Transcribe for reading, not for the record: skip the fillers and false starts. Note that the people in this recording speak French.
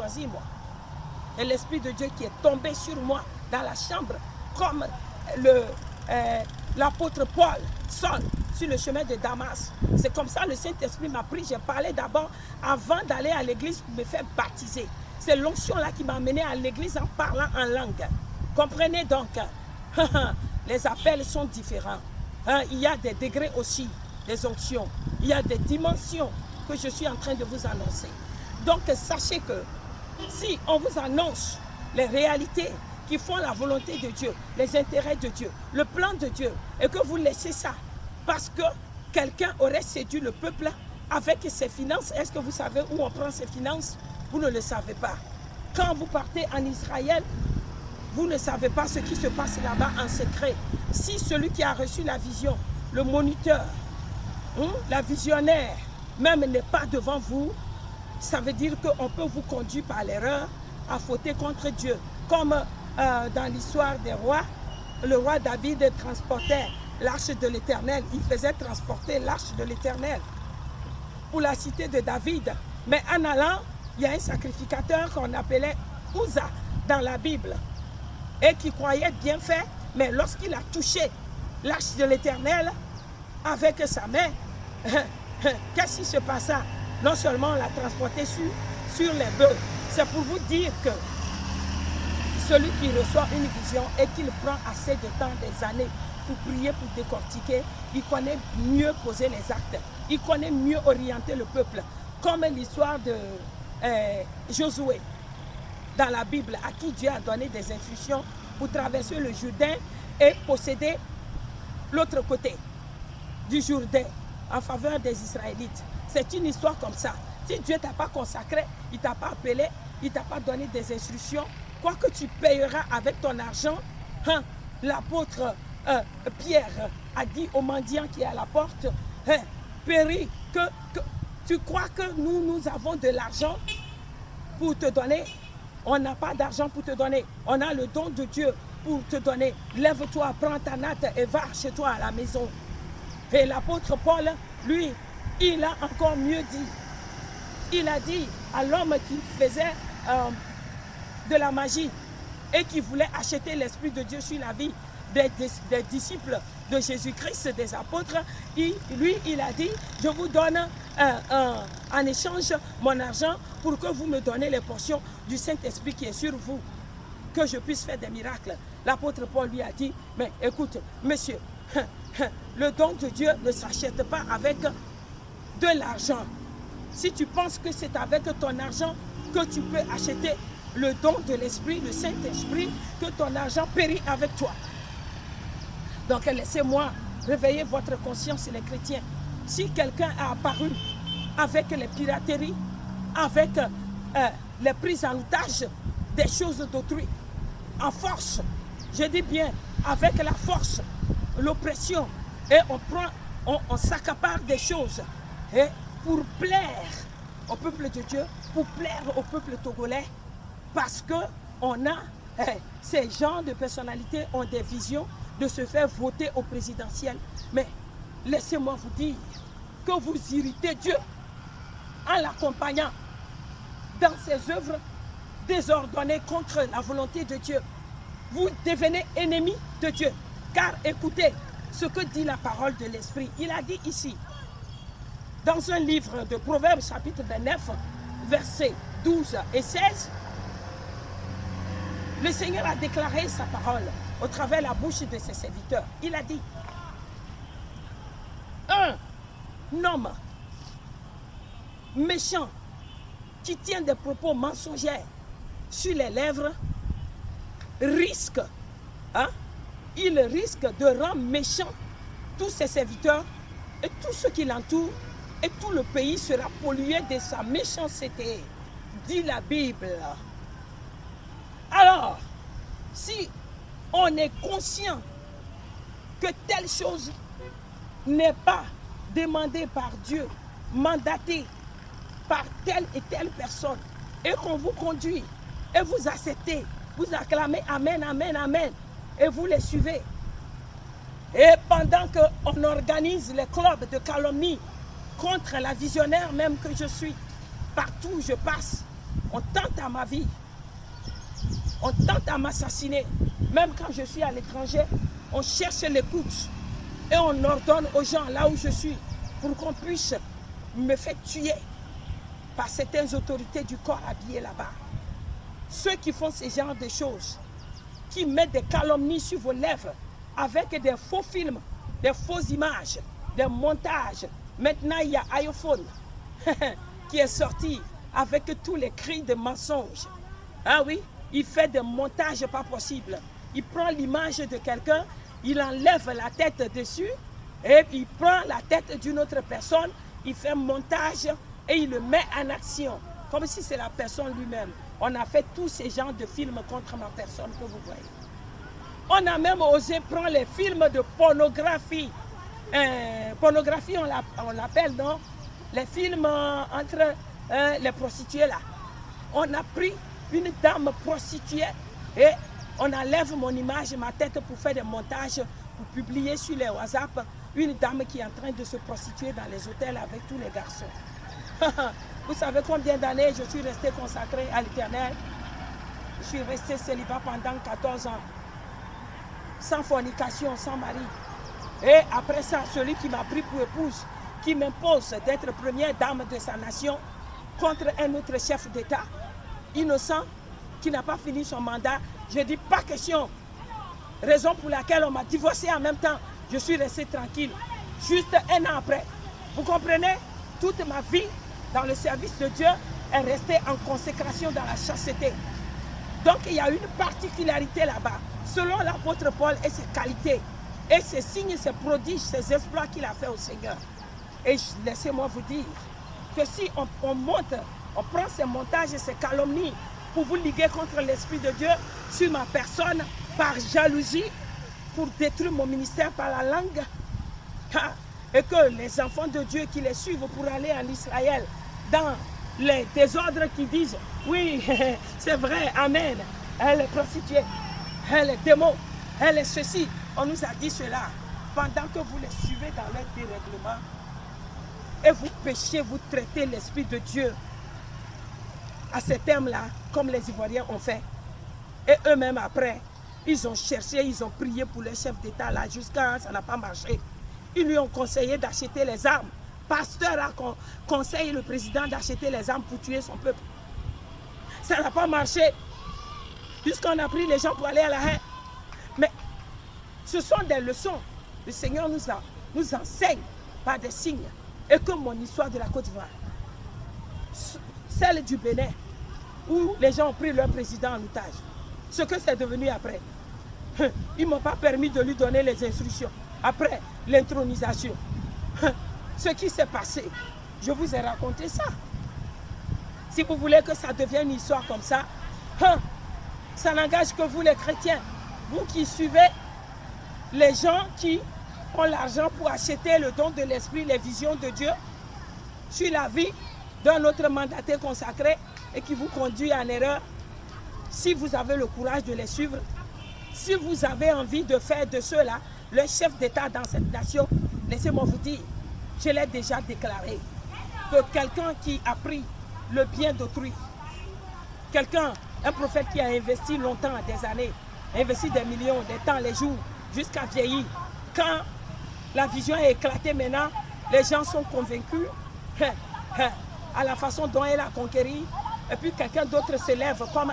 choisi, moi. Et l'Esprit de Dieu qui est tombé sur moi dans la chambre, comme l'apôtre Paul, Saul, sur le chemin de Damas. C'est comme ça le Saint-Esprit m'a pris. J'ai parlé d'abord avant d'aller à l'église pour me faire baptiser. C'est l'onction-là qui m'a amené à l'église en parlant en langue. Comprenez donc, les appels sont différents. Il y a des degrés aussi, des onctions. Il y a des dimensions que je suis en train de vous annoncer. Donc, sachez que si on vous annonce les réalités qui font la volonté de Dieu, les intérêts de Dieu, le plan de Dieu, et que vous laissez ça parce que quelqu'un aurait séduit le peuple avec ses finances, est-ce que vous savez où on prend ses finances? Vous ne le savez pas. Quand vous partez en Israël, vous ne savez pas ce qui se passe là-bas en secret. Si celui qui a reçu la vision, le moniteur, la visionnaire, même n'est pas devant vous, ça veut dire qu'on peut vous conduire par l'erreur à fauter contre Dieu. Comme dans l'histoire des rois, le roi David transportait l'arche de l'Éternel. Il faisait transporter l'arche de l'Éternel pour la cité de David. Mais en allant, il y a un sacrificateur qu'on appelait Uza dans la Bible et qui croyait bien faire, mais lorsqu'il a touché l'arche de l'Éternel avec sa main, qu'est-ce qui se passa? Non seulement on l'a transporté sur les bœufs, c'est pour vous dire que celui qui reçoit une vision et qu'il prend assez de temps, des années, pour prier, pour décortiquer, il connaît mieux poser les actes, il connaît mieux orienter le peuple, comme l'histoire de Josué dans la Bible, à qui Dieu a donné des instructions pour traverser le Jourdain et posséder l'autre côté du Jourdain en faveur des Israélites. C'est une histoire comme ça. Si Dieu ne t'a pas consacré, il ne t'a pas appelé, il ne t'a pas donné des instructions, quoi que tu payeras avec ton argent, l'apôtre Pierre a dit au mendiant qui est à la porte, péris, que tu crois que nous avons de l'argent pour te donner? On n'a pas d'argent pour te donner. On a le don de Dieu pour te donner. Lève-toi, prends ta natte et va chez toi à la maison. Et l'apôtre Paul, lui, il a encore mieux dit. Il a dit à l'homme qui faisait de la magie et qui voulait acheter l'Esprit de Dieu sur la vie des disciples de Jésus-Christ, des apôtres, lui, il a dit, je vous donne en échange mon argent pour que vous me donnez les portions du Saint-Esprit qui est sur vous, que je puisse faire des miracles. L'apôtre Paul lui a dit, mais écoute, monsieur, le don de Dieu ne s'achète pas avec de l'argent. Si tu penses que c'est avec ton argent que tu peux acheter le don de l'Esprit, le Saint-Esprit, que ton argent périt avec toi. Donc laissez-moi réveiller votre conscience, les chrétiens. Si quelqu'un a apparu avec les pirateries, avec les prises en otage des choses d'autrui, en force, je dis bien avec la force, l'oppression, et on s'accapare des choses, et pour plaire au peuple de Dieu, pour plaire au peuple togolais, parce que ces gens de personnalités ont des visions de se faire voter au présidentiel. Mais laissez-moi vous dire que vous irritez Dieu en l'accompagnant dans ses œuvres désordonnées contre la volonté de Dieu. Vous devenez ennemi de Dieu. Car écoutez ce que dit la parole de l'Esprit. Il a dit ici, dans un livre de Proverbes chapitre 29, versets 12 et 16, le Seigneur a déclaré sa parole au travers de la bouche de ses serviteurs. Il a dit, un homme méchant qui tient des propos mensongers sur les lèvres risque, il risque de rendre méchant tous ses serviteurs et tous ceux qui l'entourent, et tout le pays sera pollué de sa méchanceté, dit la Bible. Alors, si on est conscient que telle chose n'est pas demandée par Dieu, mandatée par telle et telle personne, et qu'on vous conduit, et vous acceptez, vous acclamez Amen, Amen, Amen, et vous les suivez. Et pendant qu'on organise les clubs de calomnie contre la visionnaire même que je suis, partout où je passe, On tente à ma vie. On tente à m'assassiner. Même quand je suis à l'étranger, on cherche l'écoute. Et on ordonne aux gens là où je suis pour qu'on puisse me faire tuer par certaines autorités du corps habillées là-bas. Ceux qui font ce genre de choses, qui mettent des calomnies sur vos lèvres avec des faux films, des fausses images, des montages. Maintenant, il y a iPhone qui est sorti avec tous les cris de mensonges. Ah oui, il fait des montages pas possibles. Il prend l'image de quelqu'un, il enlève la tête dessus et il prend la tête d'une autre personne, il fait un montage et il le met en action, comme si c'est la personne lui-même. On a fait tous ces genres de films contre ma personne que vous voyez. On a même osé prendre les films de pornographie. Pornographie, on l'appelle, non? Les films entre les prostituées là. On a pris une dame prostituée et on enlève mon image, ma tête pour faire des montages, pour publier sur les WhatsApp une dame qui est en train de se prostituer dans les hôtels avec tous les garçons. Vous savez combien d'années je suis resté consacré à l'Éternel? Je suis resté célibat pendant 14 ans. Sans fornication, sans mari. Et après ça, celui qui m'a pris pour épouse, qui m'impose d'être première dame de sa nation contre un autre chef d'État, innocent, qui n'a pas fini son mandat, je dis pas question. Raison pour laquelle on m'a divorcé en même temps. Je suis resté tranquille. Juste un an après. Vous comprenez? Toute ma vie dans le service de Dieu est restée en consécration dans la chasteté. Donc il y a une particularité là-bas, selon l'apôtre Paul et ses qualités, et ses signes, ses prodiges, ses exploits qu'il a fait au Seigneur. Et laissez-moi vous dire que si on monte, on prend ces montages et ces calomnies pour vous liguer contre l'Esprit de Dieu sur ma personne par jalousie, pour détruire mon ministère par la langue, et que les enfants de Dieu qui les suivent pour aller en Israël, dans les désordres qui disent, oui, c'est vrai, amen, elle est prostituée, elle est démon, elle est ceci, on nous a dit cela, pendant que vous les suivez dans leur dérèglement, et vous péchez, vous traitez l'Esprit de Dieu à ces termes-là, comme les Ivoiriens ont fait. Et eux-mêmes après, ils ont cherché, ils ont prié pour le chef d'État là, jusqu'à ça n'a pas marché. Ils lui ont conseillé d'acheter les armes. Pasteur a conseillé le président d'acheter les armes pour tuer son peuple. Ça n'a pas marché. Puisqu'on a pris les gens pour aller à la haine. Mais ce sont des leçons. Le Seigneur nous enseigne par des signes. Et comme mon histoire de la Côte d'Ivoire, celle du Bénin, où les gens ont pris leur président en otage. Ce que c'est devenu après. Ils ne m'ont pas permis de lui donner les instructions. Après l'intronisation. Ce qui s'est passé, je vous ai raconté ça. Si vous voulez que ça devienne une histoire comme ça, ça n'engage que vous les chrétiens. Vous qui suivez les gens qui ont l'argent pour acheter le don de l'esprit, les visions de Dieu, sur la vie d'un autre mandataire consacré et qui vous conduit en erreur. Si vous avez le courage de les suivre, si vous avez envie de faire de ceux-là le chef d'État dans cette nation, laissez-moi vous dire, je l'ai déjà déclaré, que quelqu'un qui a pris le bien d'autrui, quelqu'un, un prophète qui a investi longtemps, des années, investi des millions, des temps, les jours, jusqu'à vieillir, quand la vision est éclatée maintenant, les gens sont convaincus à la façon dont elle a conquéri, et puis quelqu'un d'autre se lève comme